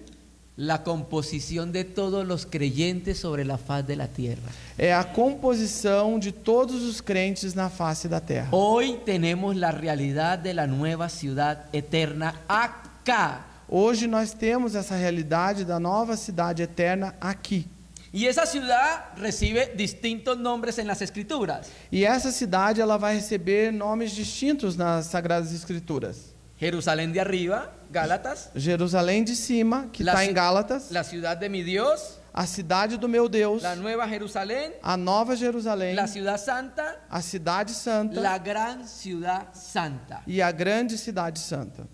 [SPEAKER 1] La composición de todos los creyentes sobre la faz de la tierra.
[SPEAKER 2] É a composição de todos os crentes na face da terra.
[SPEAKER 1] Hoy tenemos la realidad de la nueva ciudad eterna acá.
[SPEAKER 2] Hoje nós temos essa realidade da nova cidade eterna aqui.
[SPEAKER 1] Y esa ciudad recibe distintos nombres en las escrituras.
[SPEAKER 2] E essa cidade ela vai receber nomes distintos nas Sagradas Escrituras.
[SPEAKER 1] Jerusalén de arriba, Gálatas.
[SPEAKER 2] Jerusalém de cima, que está em Gálatas.
[SPEAKER 1] La ciudad de mi Dios.
[SPEAKER 2] A cidade do meu Deus.
[SPEAKER 1] La nueva Jerusalén.
[SPEAKER 2] A nova Jerusalém.
[SPEAKER 1] La ciudad santa.
[SPEAKER 2] A cidade santa.
[SPEAKER 1] La gran ciudad santa.
[SPEAKER 2] E a grande cidade santa.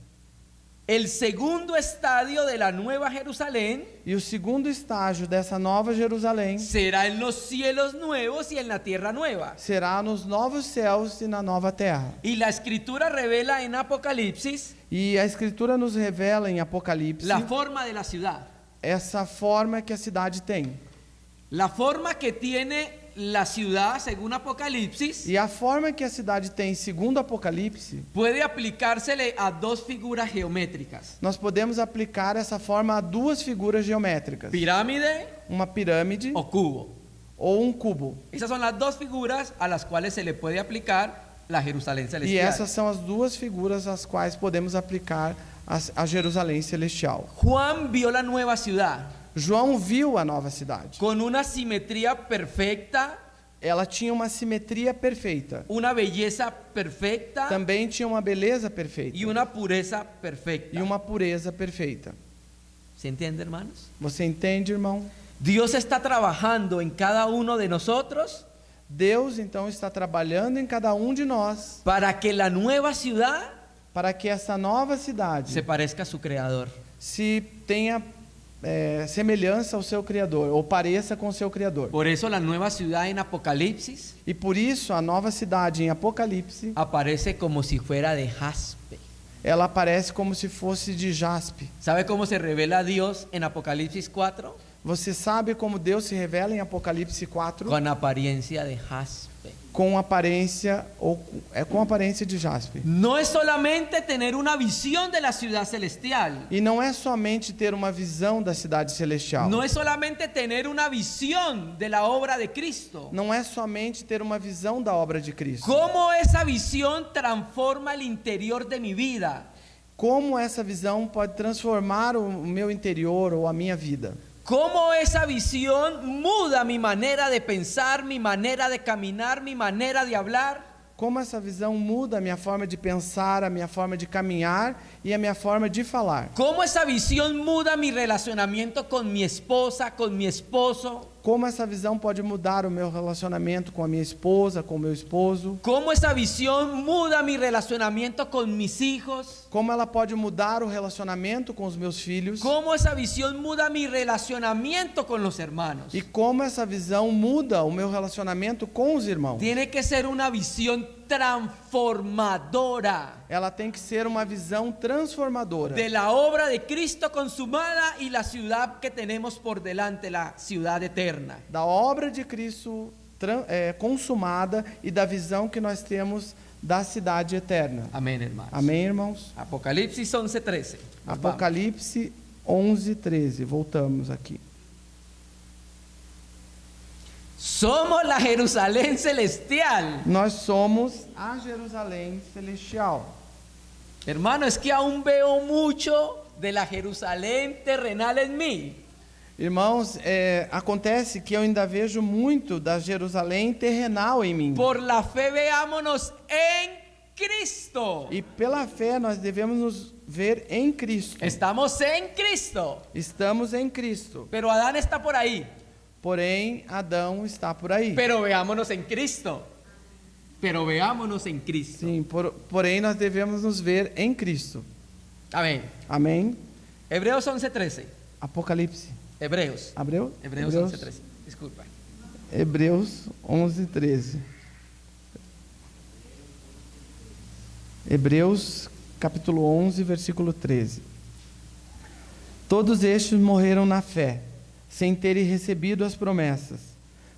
[SPEAKER 1] El segundo estadio de la nueva Jerusalén
[SPEAKER 2] E o segundo estágio dessa nova Jerusalém
[SPEAKER 1] será en los cielos nuevos y en la tierra nueva.
[SPEAKER 2] será nos novos céus e na nova terra.
[SPEAKER 1] Y la escritura revela en Apocalipsis
[SPEAKER 2] E a Escritura nos revela em Apocalipse
[SPEAKER 1] la forma de la ciudad.
[SPEAKER 2] essa forma que a cidade tem.
[SPEAKER 1] La forma que tiene la ciudad, según Apocalipsis,
[SPEAKER 2] E a forma que a cidade tem, segundo Apocalipse,
[SPEAKER 1] puede aplicársele a dos figuras geométricas:
[SPEAKER 2] nós podemos aplicar essa forma a duas figuras geométricas:
[SPEAKER 1] pirámide
[SPEAKER 2] uma pirâmide
[SPEAKER 1] o cubo.
[SPEAKER 2] ou um cubo.
[SPEAKER 1] Esas son las dos figuras a las cuales se le puede aplicar la Jerusalén
[SPEAKER 2] E
[SPEAKER 1] celestial.
[SPEAKER 2] essas são as duas figuras às quais podemos aplicar a Jerusalém celestial.
[SPEAKER 1] Juan vio la nueva ciudad
[SPEAKER 2] João viu a nova cidade.
[SPEAKER 1] con una simetría perfecta,
[SPEAKER 2] Ela tinha uma simetria perfeita.
[SPEAKER 1] una belleza perfecta
[SPEAKER 2] Também tinha uma beleza perfeita.
[SPEAKER 1] y una pureza perfecta.
[SPEAKER 2] E uma pureza perfeita.
[SPEAKER 1] ¿Se entiende, hermanos?
[SPEAKER 2] Você entende, irmão?
[SPEAKER 1] Dios está trabajando en cada uno de nosotros
[SPEAKER 2] Deus então está trabalhando em cada um de nós
[SPEAKER 1] para que la nueva ciudad
[SPEAKER 2] para que essa nova cidade
[SPEAKER 1] se parezca a su creador.
[SPEAKER 2] se tenha semelhança ao seu Criador, ou pareça com o seu Criador.
[SPEAKER 1] Por eso la nueva ciudad en Apocalipsis
[SPEAKER 2] E por isso a nova cidade em Apocalipse,
[SPEAKER 1] aparece como si fuera de jaspe.
[SPEAKER 2] ela aparece como se fosse de jaspe.
[SPEAKER 1] ¿Sabe cómo se revela Dios en Apocalipsis 4?
[SPEAKER 2] Você sabe como Deus se revela em Apocalipse 4?
[SPEAKER 1] Con apariencia de jaspe.
[SPEAKER 2] Com aparência com aparência de jaspe.
[SPEAKER 1] No es solamente tener una visión de la ciudad celestial.
[SPEAKER 2] E não é somente ter uma visão da cidade celestial.
[SPEAKER 1] No es solamente tener una visión de la obra de Cristo.
[SPEAKER 2] Não é somente ter uma visão da obra de Cristo.
[SPEAKER 1] ¿Cómo esa visión transforma el interior de mi vida?
[SPEAKER 2] Como essa visão pode transformar o meu interior ou a minha vida?
[SPEAKER 1] ¿Cómo esa visión muda mi manera de pensar, mi manera de caminar, mi manera de hablar?
[SPEAKER 2] Como essa visão muda a minha forma de pensar, a minha forma de caminhar e a minha forma de falar?
[SPEAKER 1] ¿Cómo esa visión muda mi relacionamiento con mi esposa, con mi esposo?
[SPEAKER 2] Como essa visão pode mudar o meu relacionamento com a minha esposa, com o meu esposo?
[SPEAKER 1] ¿Cómo esa visión muda mi relacionamiento con mis hijos?
[SPEAKER 2] Como ela pode mudar o relacionamento com os meus filhos?
[SPEAKER 1] ¿Cómo esa visión muda mi relacionamiento con los hermanos?
[SPEAKER 2] E como essa visão muda o meu relacionamento com os irmãos?
[SPEAKER 1] Tiene que ser una visión transformadora
[SPEAKER 2] Ela tem que ser uma visão transformadora
[SPEAKER 1] de la obra de Cristo consumada y la ciudad que tenemos por delante, la ciudad eterna.
[SPEAKER 2] da obra de Cristo consumada e da visão que nós temos da cidade eterna.
[SPEAKER 1] Amén, hermanos.
[SPEAKER 2] Amém, irmãos?
[SPEAKER 1] Apocalipsis 11:13.
[SPEAKER 2] Apocalipse 11:13. Voltamos aqui.
[SPEAKER 1] Somos la Jerusalén celestial.
[SPEAKER 2] Nós somos a Jerusalém celestial.
[SPEAKER 1] Hermano, es que aún veo mucho de la Jerusalén terrenal en mí.
[SPEAKER 2] Irmãos, acontece que eu ainda vejo muito da Jerusalém terrenal em mim.
[SPEAKER 1] Por la fe veámonos en Cristo.
[SPEAKER 2] E pela fé nós devemos nos ver em Cristo.
[SPEAKER 1] Estamos en Cristo.
[SPEAKER 2] Estamos em Cristo.
[SPEAKER 1] Pero Adán está por ahí.
[SPEAKER 2] Porém, Adão está por aí.
[SPEAKER 1] Pero veámonos en Cristo. Pero veámonos en Cristo.
[SPEAKER 2] Sim, porém nós devemos nos ver em Cristo.
[SPEAKER 1] Amén.
[SPEAKER 2] Amém?
[SPEAKER 1] Hebreos 11:13.
[SPEAKER 2] Apocalipse.
[SPEAKER 1] Hebreos. Hebreos 11:13. Disculpa.
[SPEAKER 2] Hebreus 11:13. Hebreus capítulo 11, versículo 13. Todos estes morreram na fé, sem terem recebido as promessas,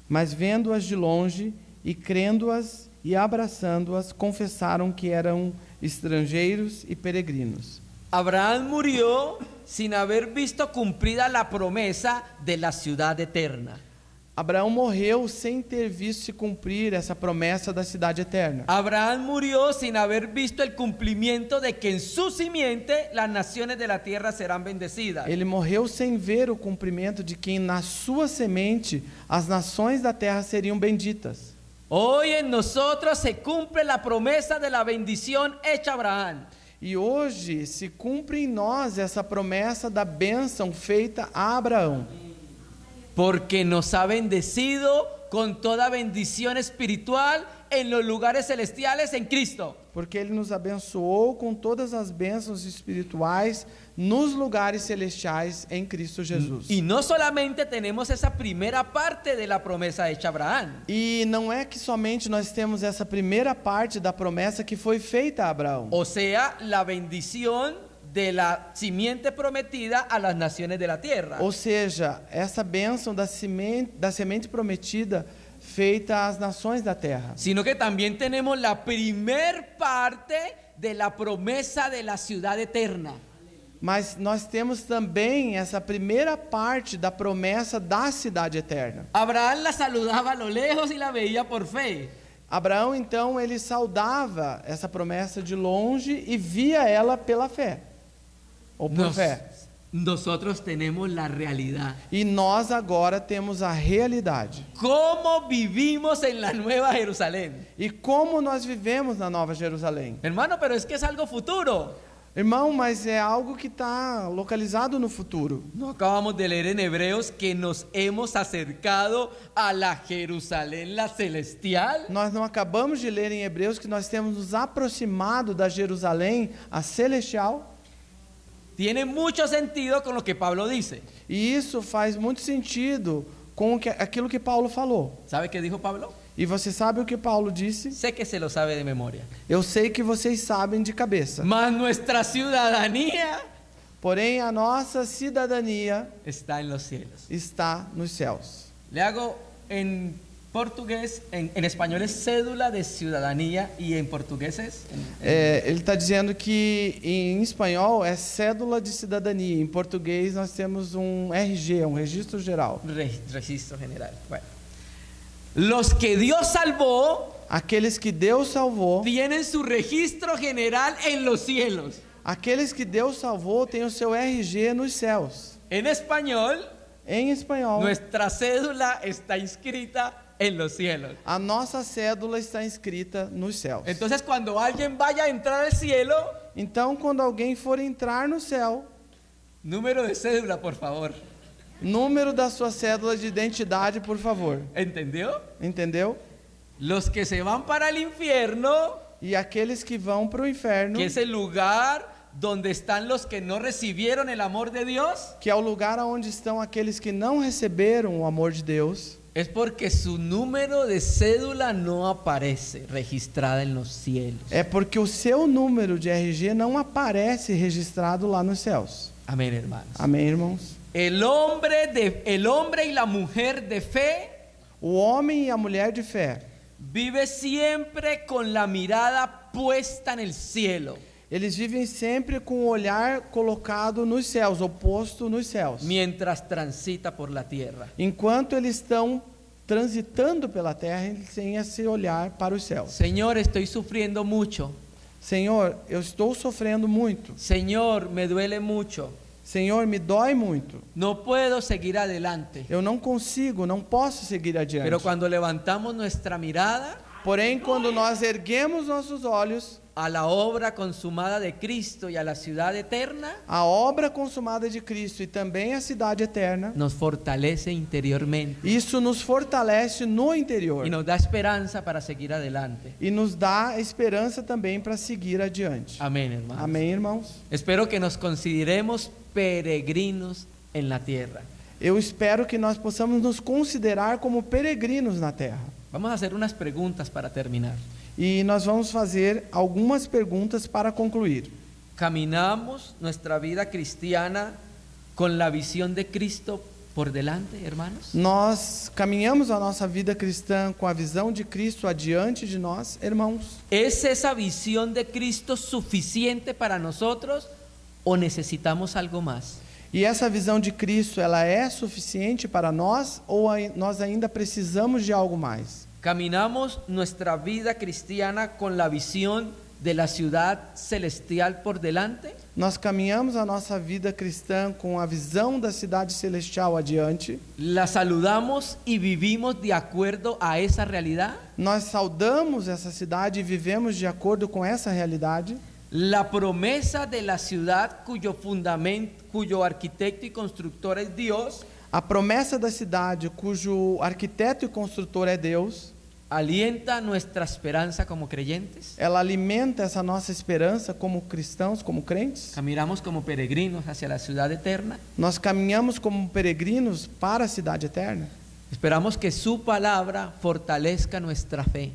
[SPEAKER 2] mas vendo-as de longe e crendo-as e abraçando-as, confessaram que eram estrangeiros e peregrinos.
[SPEAKER 1] Abraham murió sin haber visto cumplida la promesa de la ciudad eterna.
[SPEAKER 2] Abraão morreu sem ter visto se cumprir essa promessa da cidade eterna.
[SPEAKER 1] Abraham murió sin haber visto el cumplimiento de que en su simiente las naciones de la tierra serán bendecidas.
[SPEAKER 2] Ele morreu sem ver o cumprimento de que na sua semente as nações da terra seriam benditas.
[SPEAKER 1] Hoy en nosotros se cumple la promesa de la bendición hecha a Abraham.
[SPEAKER 2] E hoje se cumpre em nós essa promessa da bênção feita a Abraão.
[SPEAKER 1] Porque nos ha bendecido con toda bendición espiritual en los lugares celestiales en Cristo.
[SPEAKER 2] Porque Ele nos abençoou com todas as bênçãos espirituais nos lugares celestiais em Cristo Jesus.
[SPEAKER 1] Y no solamente tenemos esa primera parte de la promesa hecha a Abraham.
[SPEAKER 2] E não é que somente nós temos essa primeira parte da promessa que foi feita a Abraão.
[SPEAKER 1] O sea, la bendición de la simiente prometida a las naciones de la tierra.
[SPEAKER 2] Ou seja, essa bênção da semente prometida feita às nações da terra.
[SPEAKER 1] Sino que también tenemos la primer parte de la promesa de la ciudad eterna.
[SPEAKER 2] Mas nós temos também essa primeira parte da promessa da cidade eterna.
[SPEAKER 1] Abraham la saludaba a lo lejos y la veía por fe.
[SPEAKER 2] Abraão, então, ele saudava essa promessa de longe e via ela pela fé. Ou por fé.
[SPEAKER 1] Nosotros tenemos la realidad.
[SPEAKER 2] E nós agora temos a realidade.
[SPEAKER 1] ¿Cómo vivimos en la Nueva Jerusalén?
[SPEAKER 2] E como nós vivemos na Nova Jerusalém.
[SPEAKER 1] Hermano, pero es que es algo futuro.
[SPEAKER 2] Irmão, mas é algo que está localizado no futuro.
[SPEAKER 1] No acabamos de leer en Hebreos que nos hemos acercado a la Jerusalén, la celestial.
[SPEAKER 2] Nós não acabamos de ler em Hebreus que nós temos nos aproximado da Jerusalém, a celestial.
[SPEAKER 1] Tiene mucho sentido con lo que Pablo dice.
[SPEAKER 2] E isso faz muito sentido com aquilo que Paulo falou.
[SPEAKER 1] ¿Sabe qué dijo Pablo?
[SPEAKER 2] E você sabe o que Paulo disse?
[SPEAKER 1] Sé que se lo sabe de memoria.
[SPEAKER 2] Eu sei que vocês sabem de cabeça.
[SPEAKER 1] Mas nuestra ciudadanía
[SPEAKER 2] Porém, a nossa cidadania
[SPEAKER 1] está en los cielos.
[SPEAKER 2] está nos céus.
[SPEAKER 1] Le hago en portugués, en español es cédula de ciudadanía y en portugués es...
[SPEAKER 2] Ele está dizendo que em espanhol é cédula de cidadania. Em português nós temos um RG, um registro geral.
[SPEAKER 1] Registro general. Bueno. Los que Dios salvó
[SPEAKER 2] Aqueles que Deus salvou,
[SPEAKER 1] tienen su registro general en los cielos.
[SPEAKER 2] aqueles que Deus salvou têm o seu RG nos céus.
[SPEAKER 1] En español,
[SPEAKER 2] Em espanhol,
[SPEAKER 1] nuestra cédula está inscrita en los cielos.
[SPEAKER 2] a nossa cédula está inscrita nos céus.
[SPEAKER 1] Entonces, cuando alguien vaya a entrar al cielo,
[SPEAKER 2] Então, quando alguém for entrar no céu,
[SPEAKER 1] número de cédula, por favor.
[SPEAKER 2] número da sua cédula de identidade, por favor.
[SPEAKER 1] ¿Entendió?
[SPEAKER 2] Entendeu?
[SPEAKER 1] Los que se van para el infierno,
[SPEAKER 2] E aqueles que vão para o inferno,
[SPEAKER 1] que es el lugar donde están los que no recibieron el amor de Dios,
[SPEAKER 2] que é o lugar onde estão aqueles que não receberam o amor de Deus,
[SPEAKER 1] es porque su número de cédula no aparece registrada en los cielos.
[SPEAKER 2] é porque o seu número de RG não aparece registrado lá nos céus.
[SPEAKER 1] Amén, hermanos.
[SPEAKER 2] Amém, irmãos?
[SPEAKER 1] El hombre y la mujer de fe
[SPEAKER 2] O homem e a mulher de fé,
[SPEAKER 1] vive siempre con la mirada puesta en el cielo,
[SPEAKER 2] eles vivem sempre com o olhar colocado nos céus, ou posto nos céus.
[SPEAKER 1] mientras transita por la tierra.
[SPEAKER 2] Enquanto eles estão transitando pela terra, eles têm esse olhar para os céus.
[SPEAKER 1] Señor, estoy sufriendo mucho.
[SPEAKER 2] Senhor, eu estou sofrendo muito.
[SPEAKER 1] Señor, me duele mucho.
[SPEAKER 2] Senhor, me dói muito.
[SPEAKER 1] No puedo seguir adelante.
[SPEAKER 2] Eu não consigo, não posso seguir adiante.
[SPEAKER 1] Pero cuando levantamos nuestra mirada
[SPEAKER 2] Porém, quando nós erguemos nossos olhos
[SPEAKER 1] a la obra consumada de Cristo y a la ciudad eterna,
[SPEAKER 2] à obra consumada de Cristo e também à cidade eterna,
[SPEAKER 1] nos fortalece interiormente
[SPEAKER 2] isso nos fortalece no interior
[SPEAKER 1] y nos da esperanza para seguir adelante.
[SPEAKER 2] e nos dá esperança também para seguir adiante.
[SPEAKER 1] Amén, hermanos.
[SPEAKER 2] Amém, irmãos?
[SPEAKER 1] Espero que nos consideremos peregrinos en la tierra.
[SPEAKER 2] Eu espero que nós possamos nos considerar como peregrinos na terra.
[SPEAKER 1] Vamos a hacer unas preguntas para terminar.
[SPEAKER 2] E nós vamos fazer algumas perguntas para concluir.
[SPEAKER 1] ¿Caminamos nuestra vida cristiana con la visión de Cristo por delante, hermanos?
[SPEAKER 2] Nós caminhamos a nossa vida cristã com a visão de Cristo adiante de nós, irmãos?
[SPEAKER 1] ¿Es esa visión de Cristo suficiente para nosotros o necesitamos algo más?
[SPEAKER 2] E essa visão de Cristo, ela é suficiente para nós ou nós ainda precisamos de algo mais?
[SPEAKER 1] ¿Caminamos nuestra vida cristiana con la visión de la ciudad celestial por delante?
[SPEAKER 2] Nós caminhamos a nossa vida cristã com a visão da cidade celestial adiante?
[SPEAKER 1] ¿La saludamos y vivimos de acuerdo a esa realidad?
[SPEAKER 2] Nós saudamos essa cidade e vivemos de acordo com essa realidade?
[SPEAKER 1] La promesa de la ciudad cuyo fundamento, cuyo arquitecto y constructor es Dios,
[SPEAKER 2] A promessa da cidade, cujo arquiteto e construtor é Deus,
[SPEAKER 1] alienta nuestra esperanza como creyentes.
[SPEAKER 2] ela alimenta essa nossa esperança como cristãos, como crentes.
[SPEAKER 1] Caminamos como peregrinos hacia la ciudad eterna.
[SPEAKER 2] Nós caminhamos como peregrinos para a cidade eterna.
[SPEAKER 1] Esperamos que su palabra fortalezca nuestra fe,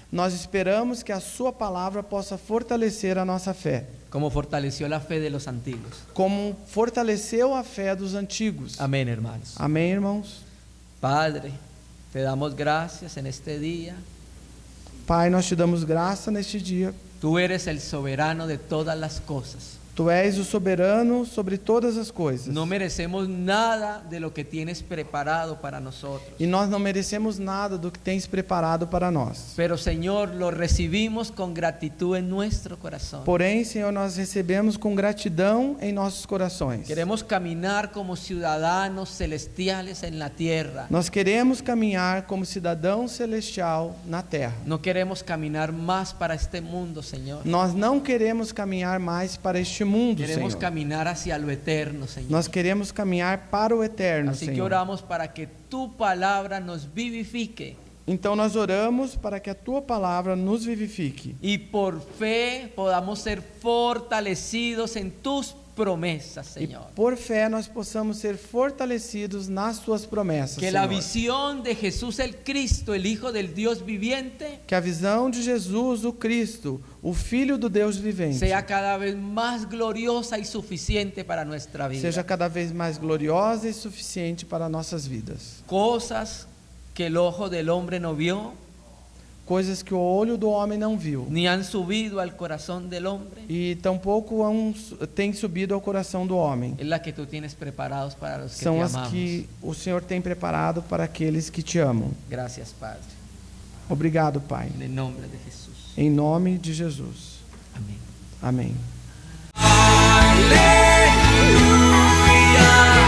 [SPEAKER 2] Nós esperamos que a sua palavra possa fortalecer a nossa fé,
[SPEAKER 1] como fortaleció la fe de los antiguos.
[SPEAKER 2] como fortaleceu a fé dos antigos.
[SPEAKER 1] Amén, hermanos.
[SPEAKER 2] Amém, irmãos?
[SPEAKER 1] Padre, te damos gracias en este día.
[SPEAKER 2] Pai, nós te damos graça neste dia.
[SPEAKER 1] Tú eres el soberano de todas las cosas.
[SPEAKER 2] Tu és o soberano sobre todas as coisas.
[SPEAKER 1] No merecemos nada de lo que tienes preparado para nosotros.
[SPEAKER 2] E nós não merecemos nada do que tens preparado para nós.
[SPEAKER 1] Pero Señor, lo recibimos con gratitud en nuestro corazón.
[SPEAKER 2] Porém, Senhor, nós recebemos com gratidão em nossos corações.
[SPEAKER 1] Queremos caminar como ciudadanos celestiales en la tierra.
[SPEAKER 2] Nós queremos caminhar como cidadão celestial na terra.
[SPEAKER 1] No queremos caminar más para este mundo, Señor.
[SPEAKER 2] Nós não queremos caminhar mais para este mundo,
[SPEAKER 1] Queremos
[SPEAKER 2] Senhor.
[SPEAKER 1] caminar hacia lo eterno, Señor.
[SPEAKER 2] Nós queremos caminhar para o eterno,
[SPEAKER 1] Así que
[SPEAKER 2] Senhor.
[SPEAKER 1] oramos para que tu palabra nos vivifique
[SPEAKER 2] Então nós oramos para que a tua palavra nos vivifique
[SPEAKER 1] y por fe podamos ser fortalecidos en tus promesas,
[SPEAKER 2] e
[SPEAKER 1] Señor.
[SPEAKER 2] por fé nós possamos ser fortalecidos nas tuas promessas,
[SPEAKER 1] Que la
[SPEAKER 2] Senhor.
[SPEAKER 1] visión de Jesús el Cristo, el Hijo del Dios viviente,
[SPEAKER 2] Que a visão de Jesus, o Cristo, o Filho do Deus vivente,
[SPEAKER 1] sea cada vez más gloriosa y suficiente para nuestra vida.
[SPEAKER 2] seja cada vez mais gloriosa e suficiente para nossas vidas.
[SPEAKER 1] Cosas que el ojo del hombre no vio,
[SPEAKER 2] Coisas que o olho do homem não viu
[SPEAKER 1] ni han subido al corazón del hombre,
[SPEAKER 2] e tampouco tem subido ao coração do homem.
[SPEAKER 1] es la que tú tienes preparados para los que
[SPEAKER 2] São
[SPEAKER 1] te
[SPEAKER 2] as
[SPEAKER 1] amamos.
[SPEAKER 2] que o Senhor tem preparado para aqueles que te amam.
[SPEAKER 1] Gracias, Padre.
[SPEAKER 2] Obrigado, Pai.
[SPEAKER 1] En el nombre de Jesús.
[SPEAKER 2] Em nome de Jesus.
[SPEAKER 1] Amén.
[SPEAKER 2] Amém.
[SPEAKER 1] Aleluya.